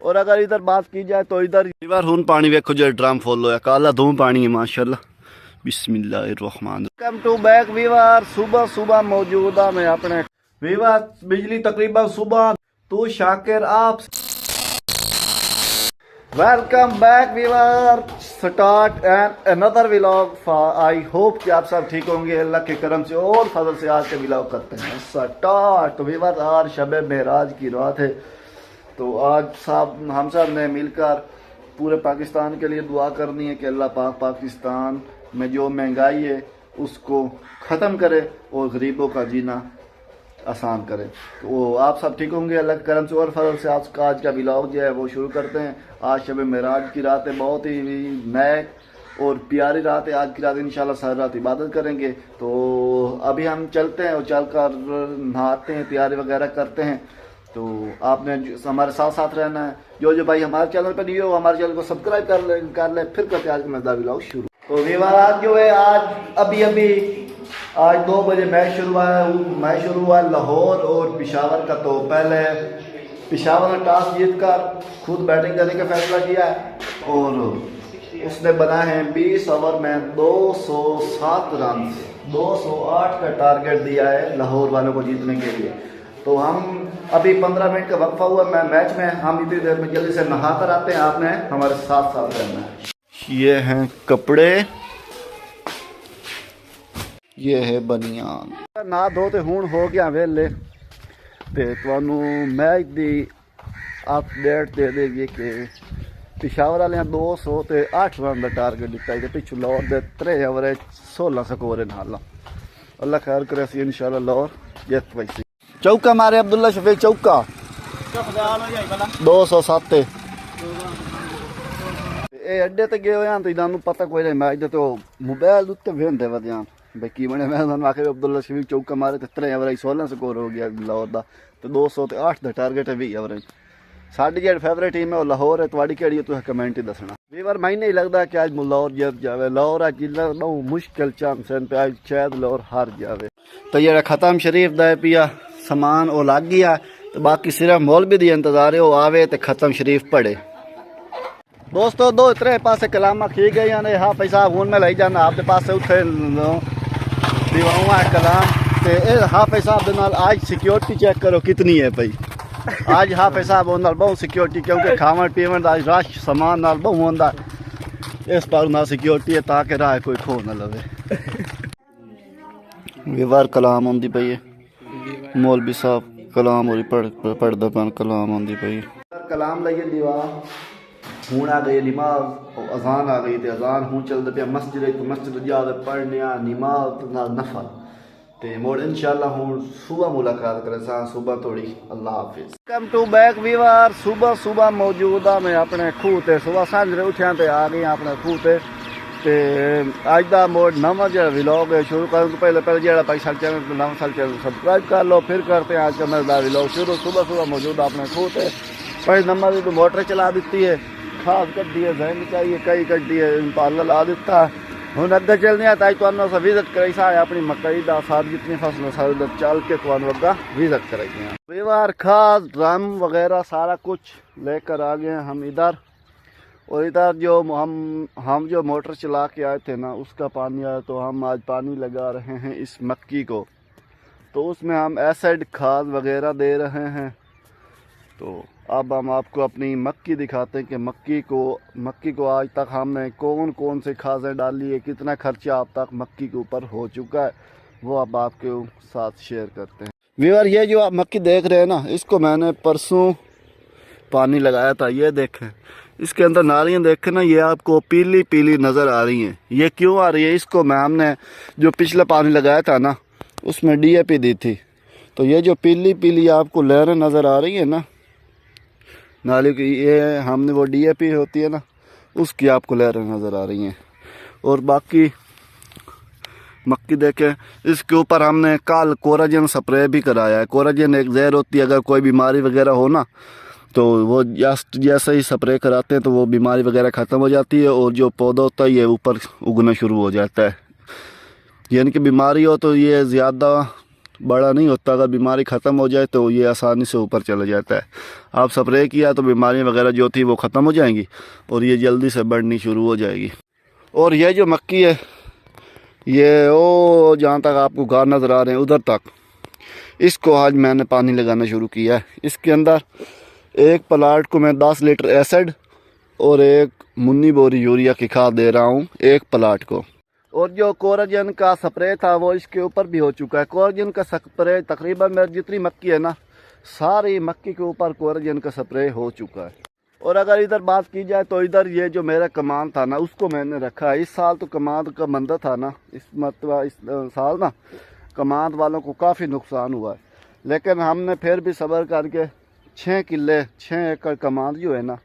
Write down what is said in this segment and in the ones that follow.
और अगर इधर बात की जाए तो इधर रिवर हून पानी वेखो जो ड्रम फुल होया काला धूम पानी है माशाल्लाह। बिस्मिल्लाहिर्रहमान। Welcome to back viewer. सुबह सुबह मौजूदा में अपने वीवर बिजली तकरीबन सुबह तो शाकिर आप welcome back viewer start and another vlog. I hope कि आप सब ठीक होंगे अल्लाह के करम से और फजल से आज के व्लॉग करते हैं स्टार्ट। तो वीवर आज शब मेराज की रात है, तो आज साहब हम सब ने मिलकर पूरे पाकिस्तान के लिए दुआ करनी है कि अल्लाह पाक पाकिस्तान में जो महंगाई है उसको ख़त्म करे और गरीबों का जीना आसान करे। तो वो आप सब ठीक होंगे अल्लाह के करम से और फजल से। आज का व्लॉग जो है वो शुरू करते हैं। आज शब मेराज की रात है, बहुत ही नए और प्यारी रात है आज की रात। इंशाल्लाह सारी रात इबादत करेंगे। तो अभी हम चलते हैं और चलकर नहाते हैं, तैयारी वगैरह करते हैं। तो आपने हमारे साथ साथ रहना है। जो भाई हमारे चैनल पर नहीं हो हमारे चैनल को सब्सक्राइब कर ले फिर करते आज का मज़ेदार व्लॉग शुरू। तो वीवर आज जो है आज अभी आज 2 बजे मैच शुरू हुआ लाहौर और पेशावर का। तो पहले पेशावर ने टॉस जीतकर खुद बैटिंग करने का फैसला किया है और उसने बनाए हैं 20 ओवर में 207 रन। 208 का टारगेट दिया है लाहौर वालों को जीतने के लिए। तो हम अभी 15 मिनट का वक्फा हुआ मैच में, हम इतनी देर में जल्दी से नहा कर आते हैं। आपने हमारे साथ साथ रहना है। ये हैं कपड़े, ये है बनियान। ना धो तो हूँ हो गया वेले ते तुहानू मैच दी अपडेट दे देगी कि पेशावर वाले 208 रन का टारगेट दिता है। पिछू लाहौर के 3 ओवर 16 स्कोर नाल अल्लाह खैर करे सी इंशाल्लाह लाहौर जीत पैसी। चौका मारे अब्दुल्ला शफीक चौका 207। ये अड्डे ते गए हो तो इन्होंने पता कोई नहीं मैच तो मोबाइल उत्ते वेंदे वधियां भाई की बने। मैं तुहानू आखे अब्दुल्ला शफीक चौका मारे तो 3 ओवर 16 स्कोर हो गया लाहौर का। तो 208 का टारगेट है 20 ओवर। साडी जेह्ड़ी फेवरेट टीम है वो लाहौर है। तुहाडी केह्ड़ी है तुसें कमेंट ही दसना। वीवर मैं नहीं लगता कि आज लाहौर जीत जाए। लाहौर आज जिला बहुत मुश्किल चांस है पे आज शायद लाहौर हार जाए। तो ये खत्म शरीफ दा पिया समान वो लग गया। तो बाकी सिर्फ मौलवी दी इंतजार है वो आवे तो खत्म शरीफ पड़े। दोस्तों 2-3 पासे कलामा खी गई ने। हाँ पैसा हूँ मैं लाई जाना आपके पास उठे दिवाऊँ कलाम तो हाफिज साहब के नाल आज सिक्योरिटी चेक करो कितनी है भाई। आज हाफिज साहब नाल बहुत सिक्योरिटी क्योंकि खावन पीवन का रश समान नाल बहुत होंदा इस पर ना सिक्योरिटी है ताकि राह कोई खो ना लवे। वीवर कलाम आंदी पई है मौलवी साहब कलाम और पढ़दा पन कलाम आंदी पई कलाम लाइए दीवार हूँ आ गई नमाज अजान आ गई तो अजान हूँ चलते पे मस्जिद जावे पढ़ने नमाज नफल तो मोड़ इंशाल्लाह हूँ सुबह मुलाकात करें सा सुबह थोड़ी। अल्लाह हाफिज। Welcome to back viewer. सुबह सुबह मौजूदा में अपने खूह ते सुबह सांझरे उठिया तो आ गई अपने खूह ते अज का मोड़ नवा जो व्लॉग है शुरू करने तो पहले जो पैसा चैनल नवा साल चैनल सब्सक्राइब कर लो फिर करते हैं आज का मजेदार व्लॉग शुरू। सुबह सुबह मौजूदा अपने खूह ते पहले नंबर की तो मोटर चला दी है खाद कड्डी है जहन चाहिए कई कड्डी है पार्लर ला दिता हूँ अगर चलने आता तो विजिट करे सा अपनी मकई का साथ जितनी फसल सारे उधर चल के तो अगर विजिट करेंगे। परिवार खाद ड्रम वगैरह सारा कुछ लेकर आ गए हम इधर। और इधर जो हम जो मोटर चला के आए थे ना उसका पानी आया तो हम आज पानी लगा रहे हैं इस मक्की को। तो उसमें हम एसिड खाद वगैरह दे रहे हैं। तो अब हम आपको अपनी मक्की दिखाते हैं कि मक्की को आज तक हमने कौन कौन से खादें डाली है कितना खर्चा अब तक मक्की के ऊपर हो चुका है वो अब आपके साथ शेयर करते हैं। व्यूअर ये जो आप मक्की देख रहे हैं ना इसको मैंने परसों पानी लगाया था। ये देखें इसके अंदर नालियाँ देखें ना ये आपको पीली पीली नज़र आ रही हैं। ये क्यों आ रही है इसको मैं हमने जो पिछला पानी लगाया था ना उसमें DAP दी थी। तो ये जो पीली पीली आपको लहरें नज़र आ रही है ना नाली की ये हमने वो DAP होती है ना उसकी आपको लहरें नज़र आ रही हैं। और बाकी मक्की देखें इसके ऊपर हमने कल कोराजन स्प्रे भी कराया है। कोराजन एक जहर होती है अगर कोई बीमारी वगैरह हो ना तो वो जैसे ही स्प्रे कराते हैं तो वो बीमारी वगैरह ख़त्म हो जाती है और जो पौधा होता है ये ऊपर उगना शुरू हो जाता है। यानी कि बीमारी हो तो ये ज़्यादा बड़ा नहीं होता। अगर बीमारी ख़त्म हो जाए तो ये आसानी से ऊपर चला जाता है। आप स्प्रे किया तो बीमारी वगैरह जो थी वो ख़त्म हो जाएंगी और ये जल्दी से बढ़नी शुरू हो जाएगी। और ये जो मक्की है ये ओ जहाँ तक आपको गार नज़र आ रहे हैं उधर तक, इसको आज मैंने पानी लगाना शुरू किया है। इसके अंदर एक प्लाट को मैं 10 लीटर एसिड और एक मुन्नी बोरी यूरिया की खाद दे रहा हूँ एक प्लाट को। और जो कोराजन का स्प्रे था वो इसके ऊपर भी हो चुका है। कोराजन का स्प्रे तकरीबन मेरी जितनी मक्की है ना, सारी मक्की के ऊपर कोराजन का स्प्रे हो चुका है। और अगर इधर बात की जाए तो इधर ये जो मेरा कमान था ना उसको मैंने रखा है। इस साल तो कमान का मंदा था ना, इस मतलब इस साल ना कमान वालों को काफ़ी नुकसान हुआ है, लेकिन हमने फिर भी सब्र करके 6 एकड़ कमांद जो है ना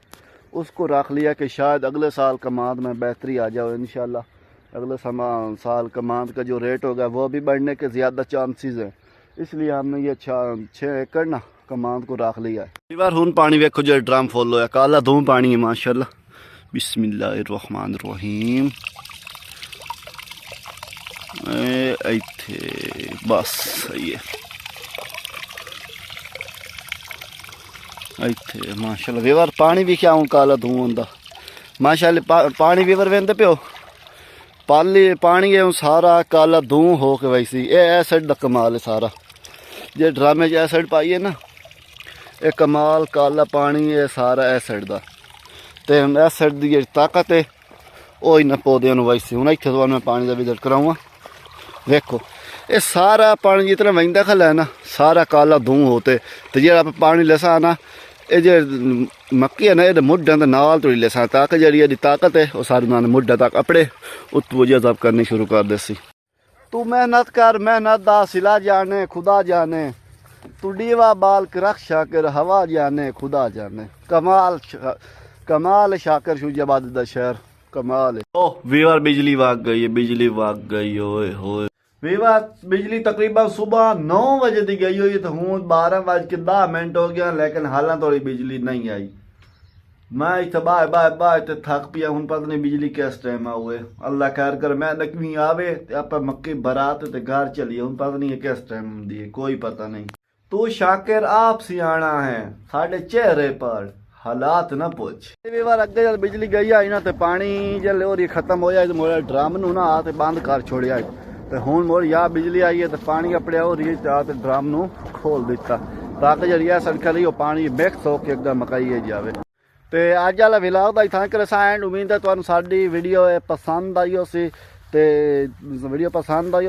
उसको रख लिया कि शायद अगले साल कमांद में बेहतरी आ जाए। इंशाल्लाह अगले साल कमांद का जो रेट होगा वो भी बढ़ने के ज़्यादा चांसेस हैं, इसलिए हमने ये 6 एकड़ ना कमांद को रख लिया है। कई बार हूँ पानी वेखो जो ड्रम फुल होया, काला धूम पानी है माशाल्लाह। बिस्मिल्लाहिर्रहमानिर्रहीम। बस सही है इतने माशाल्लाह। वीवर पानी भी क्या हूँ काला धूं होंदा माशाल्लाह। पानी वीवर वेंदे पियो पानी है सारा काला धूं हो के वैसी ये एसिड दा कमाल है सारा। जे ड्रामे एसिड पाइए ना ये कमाल काला पानी है सारा एसिड दा। ते एसिड दी जेह्ड़ी ताकत है वो इन्हें पौधे वैसे हूँ इतने तो मैं पानी का विजिट कराऊँगा। देखो ये सारा पानी जितना वहींदा खला है ना सारा काला धूं होते तो जो आप पानी लेसा ना ये जो मक्की है ना ये मुड्ढे के नाल तोड़ी लेसा ताकि जी ताकत है वो सारी उन्होंने मुड्ढे तक अपने उत वजह सब करनी शुरू कर देसी। तू मेहनत कर मेहनत दा सिला जाने खुदा जाने, तू डीवा बाल रख शाकर हवा जाने खुदा जाने। कमाल शाकर शुजाबाद दा शहर कमाल है। ओह वीवर बिजली भाग गई है, बिजली भाग गई ओए होए। वीवर बिजली तकरीबन सुबह 9 बजे दी गई हुई तो हूँ 12:10 हो गया, लेकिन हालां थोड़ी बिजली नहीं आई। मैं इतना बाय तो थक पिया हूँ, पता नहीं बिजली किस टाइम आए। अल्लाह खैर कर मैं नकवी आवे तो आप मक्की बरात ते घर चलिए, हूँ पता नहीं किस टाइम दी है कोई पता नहीं। तू शाकिर आप सियाना है साढ़े चेहरे पर हालात ना पूछ। बार अगे जब बिजली गई आई ना तो पानी जल और खत्म हो जाए तो मोड़ा ड्रम नू ना आते बंद कर छोड़िया तो हूँ मोड़ या बिजली आई है तो पानी अपने और ड्रम नू खोल दिता ताकि जी सड़क ली पानी मिक्स होकर एकदम मकाई जाए। तो अज वाला विलाग का इतना कर एंड उम्मीद है तुहानू साडी वीडियो पसंद आई होसी। तो वीडियो पसंद आई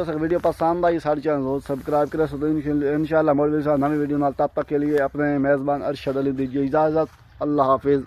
साढ़े चैनल को सब्सक्राइब करें। इंशाअल्लाह नवी वीडियो नाल तब तक के लिए अपने मेज़बान अरशद अली दीजिए इजाज़त। अल्लाह हाफिज़।